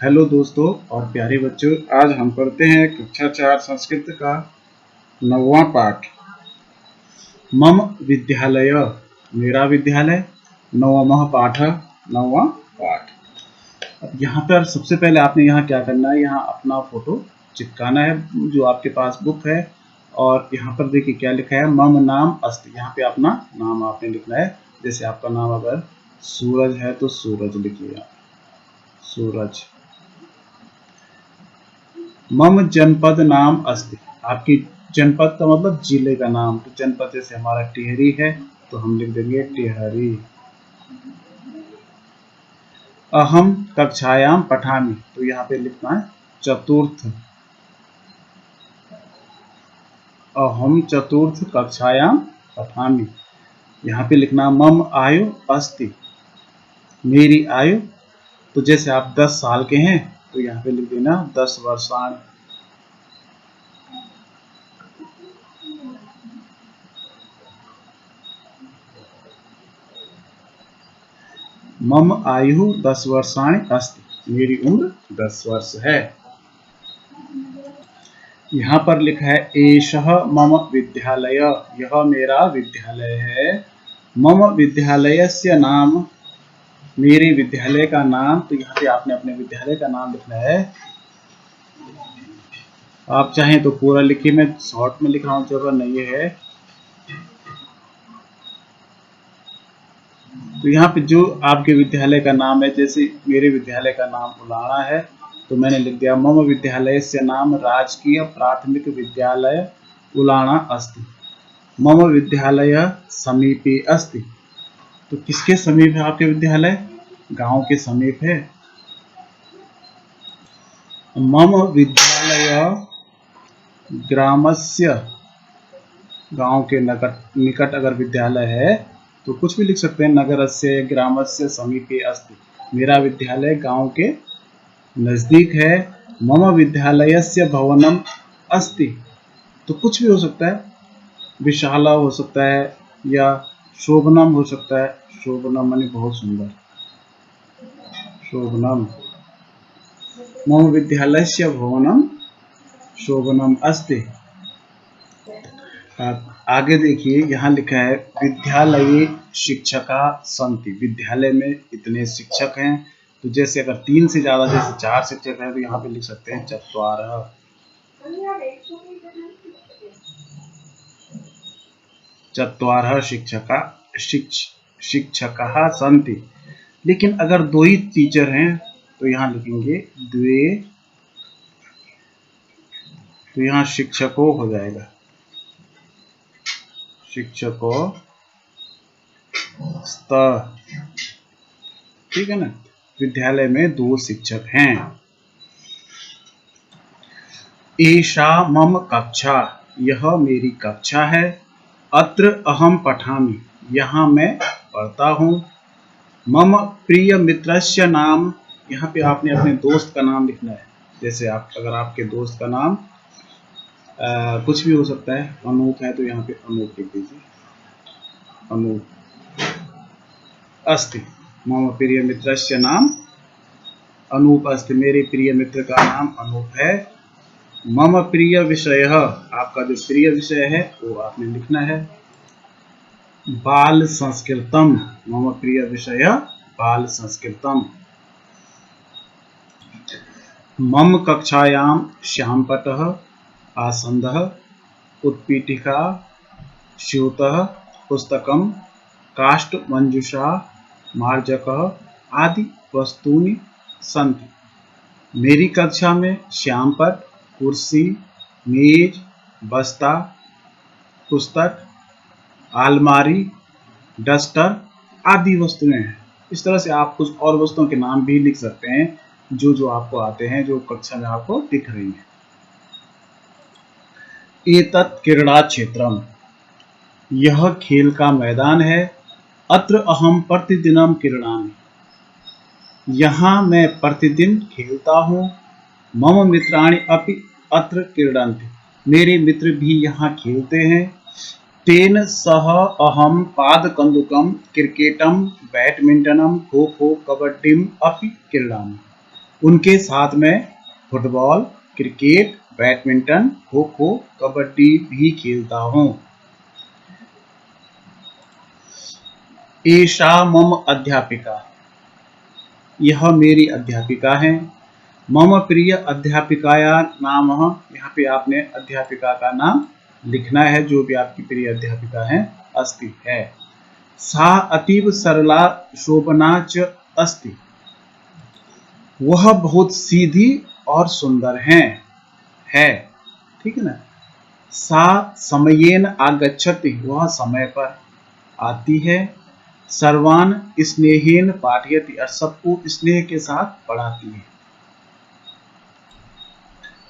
Hello दोस्तों और प्यारे बच्चों, आज हम पढ़ते हैं कक्षा 4 संस्कृत का 9वां पाठ। मम विद्यालय, मेरा विद्यालय। 9वां पाठ, 9वां पाठ। अब यहाँ पर सबसे पहले आपने यहाँ क्या करना है, यहाँ अपना फोटो चिपकाना है जो आपके पास बुक है। और यहाँ पर देखिए क्या लिखा है, मम नाम अस्ति। यहाँ पे अपना नाम आपने लिखना है। जैसे आपका नाम अगर सूरज है तो सूरज लिखिए, सूरज। मम जनपद नाम अस्ति, आपकी जनपद का मतलब जिले का नाम। तो जनपद जैसे हमारा टिहरी है तो हम लिख देंगे टिहरी। अहम कक्षायाम पठामि, तो यहाँ पे लिखना है चतुर्थ। अहम चतुर्थ कक्षायाम पठामि। यहाँ पे लिखना मम आयु अस्ति, मेरी आयु। तो जैसे आप 10 साल के हैं तो यहाँ पे लिख देना 10 वर्षाणि। मम आयु 10 वर्षाणि अस्ति, मेरी उम्र 10 वर्ष है। यहाँ पर लिखा है एषः मम विद्यालय, यह मेरा विद्यालय है। मम विद्यालयस्य नाम, मेरे विद्यालय का नाम। तो यहाँ पे आपने अपने विद्यालय का नाम लिखना है। आप चाहें तो पूरा लिखिए, मैं शॉर्ट में लिख रहा हूँ, जगह नहीं है। तो यहाँ पे जो आपके विद्यालय का नाम है, जैसे मेरे विद्यालय का नाम उलाना है तो मैंने लिख दिया मम विद्यालय से नाम राजकीय प्राथमिक विद्यालय उलाना अस्ति। मम विद्यालय समीपे अस्ति। तो किसके समीप है आपके विद्यालय? गांव के समीप है। मम विद्यालय ग्रामस्य, गांव के निकट अगर विद्यालय है तो कुछ भी लिख सकते हैं। नगरस्य ग्रामस्य समीपे अस्ति, मेरा विद्यालय गांव के नजदीक है। मम विद्यालयस्य भवनम अस्ति, तो कुछ भी हो सकता है। विशाला हो सकता है या शोभनम हो सकता है। शोभनम माने बहुत सुंदर, शोभनम। मम विद्यालयस्य भवनम शोभनम अस्ति। आगे देखिए यहाँ लिखा है विद्यालये शिक्षका सन्ति, विद्यालय में इतने शिक्षक हैं। तो जैसे अगर 3 से ज्यादा, जैसे 4 शिक्षक हैं तो यहाँ पे लिख सकते हैं चत्वारः। चत्वारः शिक्षका शिक्षकाः सन्ति। लेकिन अगर 2 ही टीचर हैं तो यहाँ लिखेंगे द्वे, तो यहाँ शिक्षकों हो जाएगा, शिक्षकों स्त, ठीक है ना। विद्यालय में 2 शिक्षक हैं। एषा मम कक्षा, यह मेरी कक्षा है। अत्र अहम पठामि, यहाँ मैं पढ़ता हूँ। मम प्रिय मित्रस्य नाम, यहाँ पे आपने अपने दोस्त का नाम लिखना है। जैसे अगर आपके दोस्त का नाम कुछ भी हो सकता है, अनूप है तो यहाँ पे अनूप लिख दीजिए, अनूप अस्ति। मम प्रिय मित्रस्य नाम अनूप अस्ति, मेरे प्रिय मित्र का नाम अनूप है। मम प्रिय विषय, आपका जो प्रिय विषय है वो आपने लिखना है बाल संस्कृतम। मम प्रिय विषय बाल संस्कृतम। मम कक्षायाम श्यामपटः आसन्दः उत्पीठिका स्यूतः पुस्तकम काष्ठमंजुषा मार्जकः आदि वस्तूनि सन्ति। मेरी कक्षा में श्यामपट, कुर्सी, मेज, बस्ता, पुस्तक, अलमारी, डस्टर आदि वस्तुएं हैं। इस तरह से आप कुछ और वस्तुओं के नाम भी लिख सकते हैं जो जो आपको आते हैं, जो कक्षा में आपको दिख रही है। एतत् क्रीडा क्षेत्रम, यह खेल का मैदान है। अत्र अहम प्रतिदिनम क्रीडामि, यहाँ मैं प्रतिदिन खेलता हूँ। मम मित्राणि अपि अत्र क्रीडन्ति, मेरे मित्र भी यहाँ खेलते हैं। तेन सह अहम पादकन्दुकम क्रिकेटम बैडमिंटनम खो खो कबड्डीम अपि क्रीडामि, उनके साथ में football, cricket, badminton, kho kho, kabaddi भी खेलता हूँ। एषा मम अध्यापिका, यह मेरी अध्यापिका है। मम प्रिय अध्यापिकाया नाम, यहाँ पे आपने अध्यापिका का नाम लिखना है, जो भी आपकी प्रिय अध्यापिका है अस्ति है। सा अतीव सरला शोभना च अस्ति, वह बहुत सीधी और सुंदर है, ठीक है ना। सा समयेन आगच्छति, वह समय पर आती है। सर्वान स्नेहेन पाठयति, और सबको स्नेह के साथ पढ़ाती है।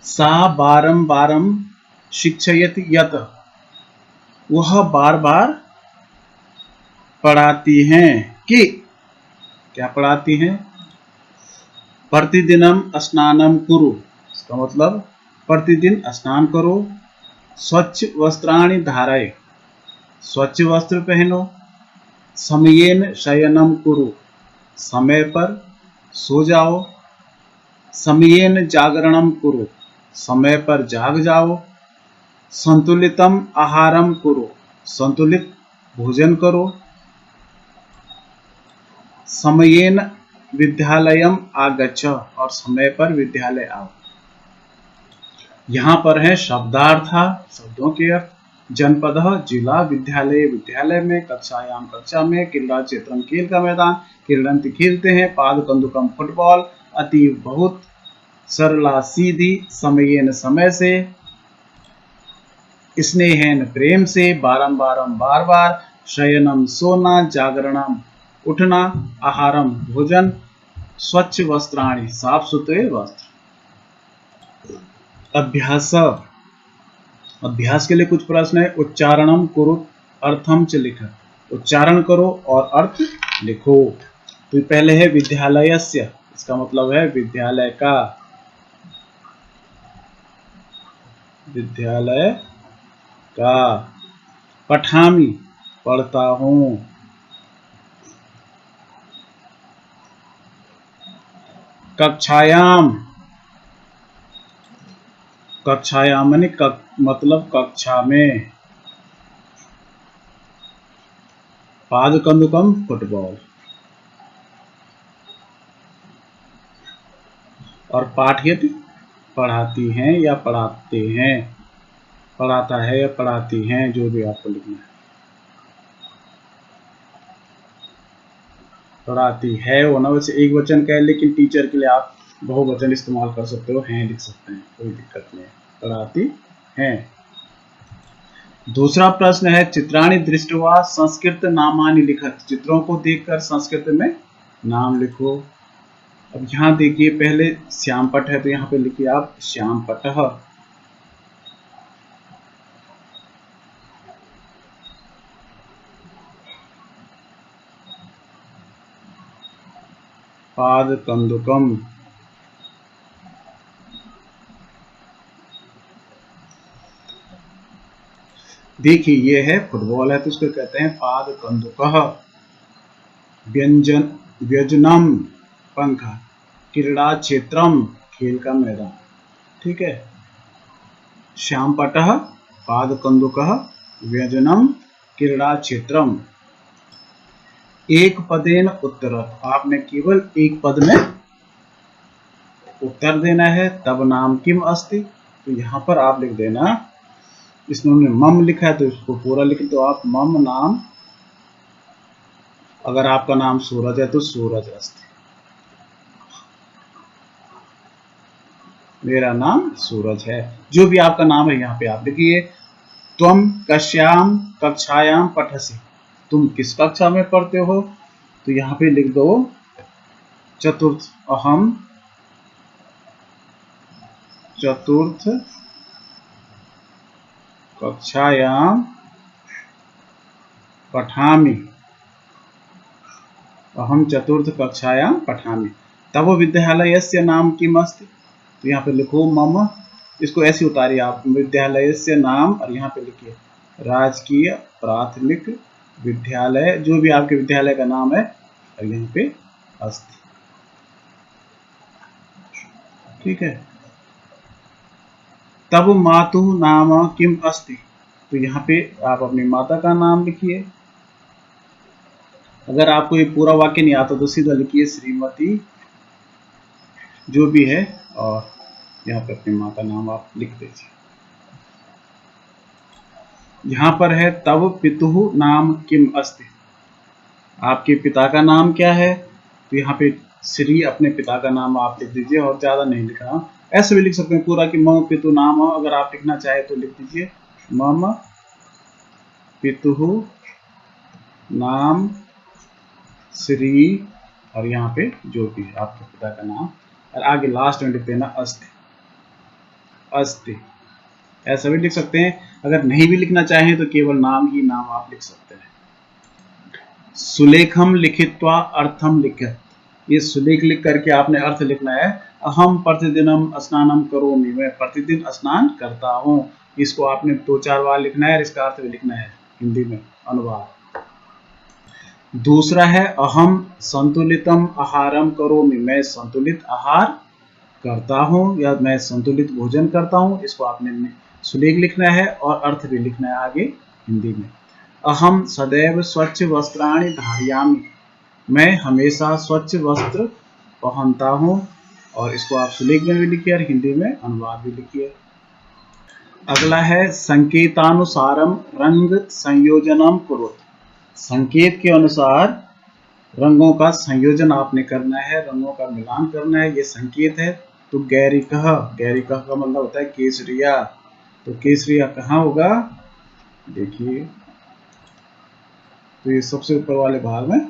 सा बारम बारम शिक्षयति यत, वह बार बार पढ़ाती हैं कि, क्या पढ़ाती हैं? प्रतिदिनम स्नानम कुरु, इसका मतलब प्रतिदिन स्नान करो। स्वच्छ वस्त्राणि धारय, स्वच्छ वस्त्र पहनो। समयेन शयनम कुरु, समय पर सो जाओ। समयेन जागरणम कुरु, समय पर जाग जाओ। संतुलितम आहारम कुरु, संतुलित भोजन करो। समयेन विद्यालयम आगच्छ, और समय पर विद्यालय आओ। यहाँ पर है शब्दार्थ, शब्दों के अर्थ। जनपद जिला, विद्यालय विद्यालय में, कक्षायाम कक्षा में, क्रीड़ा क्षेत्रम खेल का मैदान, क्रीडन्ति खेलते हैं, पाद कंदुकम फुटबॉल, अतीव बहुत, सरला सीधी, समयेन समय से, स्नेहेन प्रेम से, बारम बारम बार बार, शयनम सोना, जागरणम उठना, आहारम भोजन, स्वच्छ वस्त्राणि साफ सुथरे वस्त्र। अभ्यास, अभ्यास के लिए कुछ प्रश्न है। उच्चारणम कुरु अर्थम च लिख, उच्चारण करो और अर्थ लिखो। तो पहले है विद्यालयस्य, इसका मतलब है विद्यालय का, विद्यालय का। पठामि, पढ़ता हूँ। कक्षायाम, कक्षायाम यानी मतलब कक्षा में। पाद कंदुकम फुटबॉल, और पाठयति पढ़ाती हैं या पढ़ाते हैं, पढ़ाता है या पढ़ाती हैं, जो भी आपको लिखना है। पढ़ाती है होना वैसे एक वचन का है, लेकिन टीचर के लिए आप बहुवचन इस्तेमाल कर सकते हो, हैं लिख सकते हैं, कोई दिक्कत नहीं है। पढ़ाती हैं। दूसरा प्रश्न है, चित्राणि दृष्ट्वा संस्कृत नामानि लिखत, चित्रों को देखकर संस्कृत में नाम लिखो। अब यहाँ देखिए, पहले श्यामपट है, तो यहाँ पे लिखिए आप श्यामपटः। पाद कंदुकम, देखिए ये है फुटबॉल है, तो इसको कहते हैं पाद कंदुकः। व्यंजन, व्यजनम पंख, क्रीड़ा क्षेत्रम खेल का मैदान, ठीक है। श्यामपटः पाद कंदुकः व्यजनम क्रीड़ा क्षेत्रम। एक पदेन उत्तरत, आपने केवल एक पद में उत्तर देना है। तब नाम किम अस्ति, तो यहाँ पर आप लिख देना, इसमें उन्होंने मम लिखा है तो इसको पूरा लिख दो आप। मम नाम, अगर आपका नाम सूरज है तो सूरज अस्ति, मेरा नाम सूरज है। जो भी आपका नाम है यहाँ पे आप लिखिए। त्वम कस्याम कक्षायाम पठसि, तुम किस कक्षा में पढ़ते हो, तो यहाँ पे लिख दो चतुर्थ, अहम चतुर्थ कक्षायाम पठामि, अहम चतुर्थ कक्षायाम पठामि। तब विद्यालयस्य नाम किम अस्ति, तो यहाँ पे लिखो मम, इसको ऐसे उतारिए आप, विद्यालयस्य नाम, और यहाँ पे लिखिए राजकीय प्राथमिक विद्यालय, जो भी आपके विद्यालय का नाम है, और यहाँ पे अस्ति। ठीक है। तब मातु नाम किम अस्ति, तो यहाँ पे आप अपनी माता का नाम लिखिए। अगर आपको ये पूरा वाक्य नहीं आता तो सीधा लिखिए श्रीमती जो भी है, और यहाँ पे अपनी माँ का नाम आप लिख दीजिए। यहाँ पर है तब पितुः नाम किम अस्ति, आपके पिता का नाम क्या है, तो यहाँ पे श्री अपने पिता का नाम आप लिख दीजिए, और ज्यादा नहीं लिख रहा हूँ, ऐसे भी लिख सकते हैं पूरा कि मम पितु नाम, अगर आप लिखना चाहे तो लिख दीजिए मम पितुः नाम श्री, और यहाँ पे जो भी है आपके पिता का नाम, और आगे लास्ट में लिख देना अस्ति, अस्ति, ऐसा भी लिख सकते हैं। अगर नहीं भी लिखना चाहें तो केवल नाम ही नाम आप लिख सकते हैं। सुलेखम लिखित्वा अर्थम लिखित, ये सुलेख लिख करके आपने अर्थ लिखना है। अहम प्रतिदिनम स्नानम करोमि, मैं प्रतिदिन स्नान करता हूँ, इसको आपने 2-4 बार लिखना है और इसका अर्थ भी लिखना है हिंदी में अनुवाद। दूसरा है अहम संतुलितम आहारम करोमि, मैं संतुलित आहार करता हूँ या मैं संतुलित भोजन करता हूँ, इसको आपने सुलेख लिखना है और अर्थ भी लिखना है आगे हिंदी में। अहम सदैव स्वच्छ वस्त्राणि धारयामि, मैं हमेशा स्वच्छ वस्त्र पहनता हूँ, और इसको आप सुलेख में भी लिखिए और हिंदी में अनुवाद भी लिखिए। अगला है संकेतानुसारम रंग संयोजनम कुरुत, संकेत के अनुसार रंगों का संयोजन आपने करना है, रंगों का मिलान करना है, ये संकेत है। तो गैरिकः, गैरिकः का मतलब होता है केसरिया, तो केसरिया कहाँ होगा, देखिए तो ये सबसे ऊपर वाले भाग में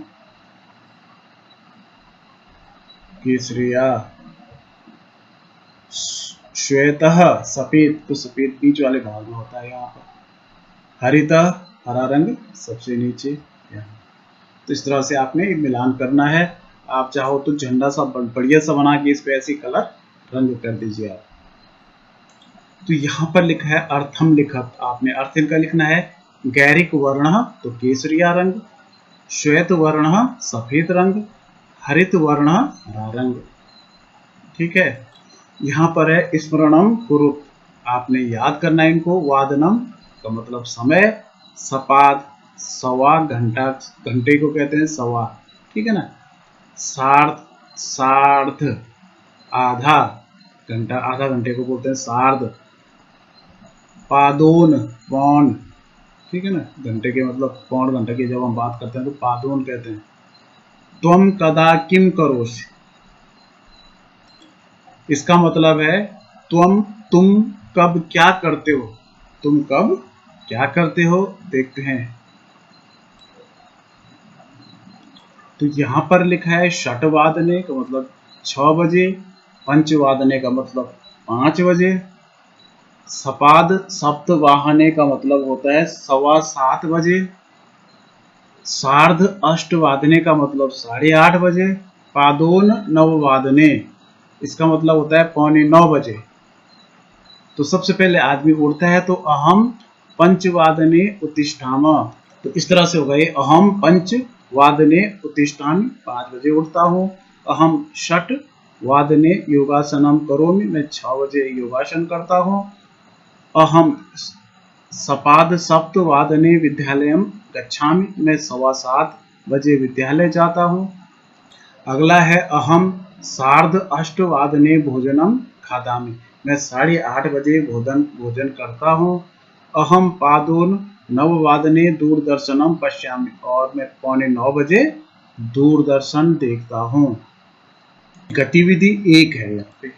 केसरिया। श्वेतः सफेद, तो सफेद बीच वाले भाग में होता है यहाँ पर। हरितः हरा रंग सबसे नीचे यहाँ। तो इस तरह से आपने मिलान करना है। आप चाहो तो झंडा सा बढ़िया सा बना के इस पे ऐसी कलर रंग कर दीजिए आप। तो यहाँ पर लिखा है अर्थम लिखत, आपने अर्थ इनका लिखना है। गैरिक वर्ण तो केसरिया रंग, श्वेत वर्ण सफेद रंग, हरित वर्ण हरा रंग, ठीक है। यहाँ पर है स्मरणम कुरुत, आपने याद करना है इनको। वादनम का मतलब समय, सपाद सवा घंटा, घंटे को कहते हैं सवा, ठीक है ना। सार्ध, सार्ध आधा घंटा, आधा घंटे को बोलते हैं सार्ध। पादोन पौन, ठीक है ना, घंटे के मतलब पौन घंटे की जब हम बात करते हैं तो पादोन कहते हैं। त्वम कदा किम करोसि, इसका मतलब है तुम कब क्या करते हो, तुम कब क्या करते हो। देखते हैं, तो यहाँ पर लिखा है षटवादने का मतलब 6 बजे, पंचवादने का मतलब 5 बजे, सपाद सप्तवाहने का मतलब होता है 7:15 बजे, सार्ध अष्टवादने का मतलब 8:30 बजे, पादोन नववादने इसका मतलब होता है 8:45 बजे। तो सबसे पहले आदमी उठता है तो अहम पंचवादने उत्तिष्ठामि, तो इस तरह से होगा ये, अहम पंचवादने उत्तिष्ठामि 5 बजे उठता हूँ। अहम षट वादने योगासनम करोमि, मैं 6 बजे योगासन करता हूँ। अहम सपाद सप्तवादने विद्यालयम गच्छामि, मैं 7:15 बजे विद्यालय जाता हूँ। अगला है अहम सार्ध अष्टवादने भोजनम खादामि, मैं 8:30 बजे भोजन करता हूँ। अहम पादोन नववादने दूरदर्शनम पश्यामि, और मैं 8:45 बजे दूरदर्शन देखता हूँ। गतिविधि 1 है यहाँ पे,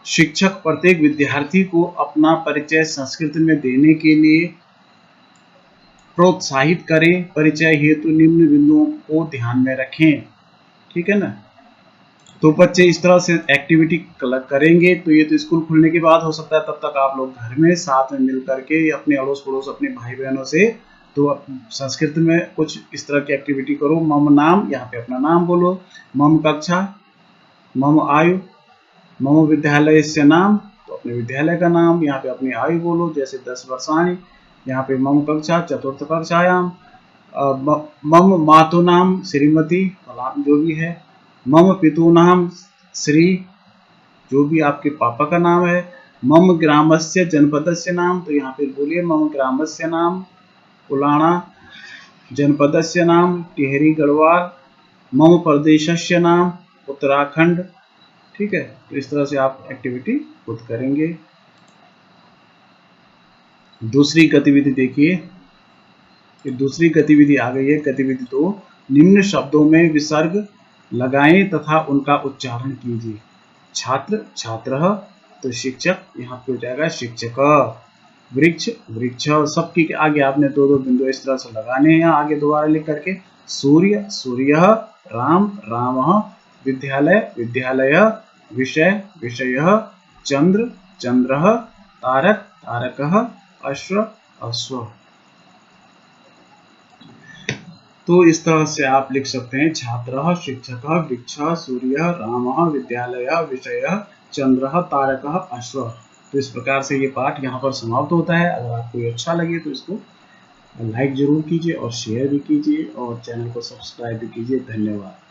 शिक्षक प्रत्येक विद्यार्थी को अपना परिचय संस्कृत में देने के लिए प्रोत्साहित करें। परिचय हेतु निम्न बिंदुओं को ध्यान में रखें, ठीक है ना। तो बच्चे इस तरह से एक्टिविटी करेंगे, तो ये तो स्कूल खुलने के बाद हो सकता है, तब तक आप लोग घर में साथ में मिल करके अपने अड़ोस पड़ोस अपने भाई बहनों से तो संस्कृत में कुछ इस तरह की एक्टिविटी करो। मम नाम, यहाँ पे अपना नाम बोलो। मम कक्षा, मम आयु, मम विद्यालय से नाम, तो अपने विद्यालय का नाम, यहाँ पे अपनी आयु बोलो, जैसे 10 वर्षाणी, यहाँ पे मम कक्षा चतुर्थ कक्षायाम। मम मातु नाम श्रीमती, जो भी है। मम पितु नाम श्री, जो भी आपके पापा का नाम है। मम ग्रामस्य जनपदस्य नाम, तो यहाँ पे बोलिए मम ग्रामस्य नाम उलाना, जनपदस्य नाम टिहरी गढ़वाल, मम प्रदेशस्य नाम उत्तराखंड। ठीक है, तो इस तरह से आप एक्टिविटी खुद करेंगे। दूसरी गतिविधि देखिए, ये दूसरी गतिविधि आ गई है। गतिविधि 2, निम्न शब्दों में विसर्ग लगाएं तथा उनका उच्चारण कीजिए। छात्र छात्रः, तो शिक्षक यहाँ पे हो जाएगा शिक्षक। वृक्ष वृक्ष, सबके आगे आपने दो दो बिंदु इस तरह से लगाने हैं आगे दोबारा लिख करके। सूर्य सूर्यः, राम रामः, विद्यालय विद्यालयः, विषय विषयः, चंद्र चंद्रः, तारक तारकः, अश्व अश्व। तो इस तरह से आप लिख सकते हैं छात्रः, शिक्षकः, वृक्षः, सूर्यः, रामः, विद्यालयः, विषयः, चंद्रः, तारकः, अश्व। तो इस प्रकार से ये पाठ यहाँ पर समाप्त होता है। अगर आपको ये अच्छा लगे तो इसको लाइक जरूर कीजिए और शेयर भी कीजिए और चैनल को सब्सक्राइब भी कीजिए। धन्यवाद।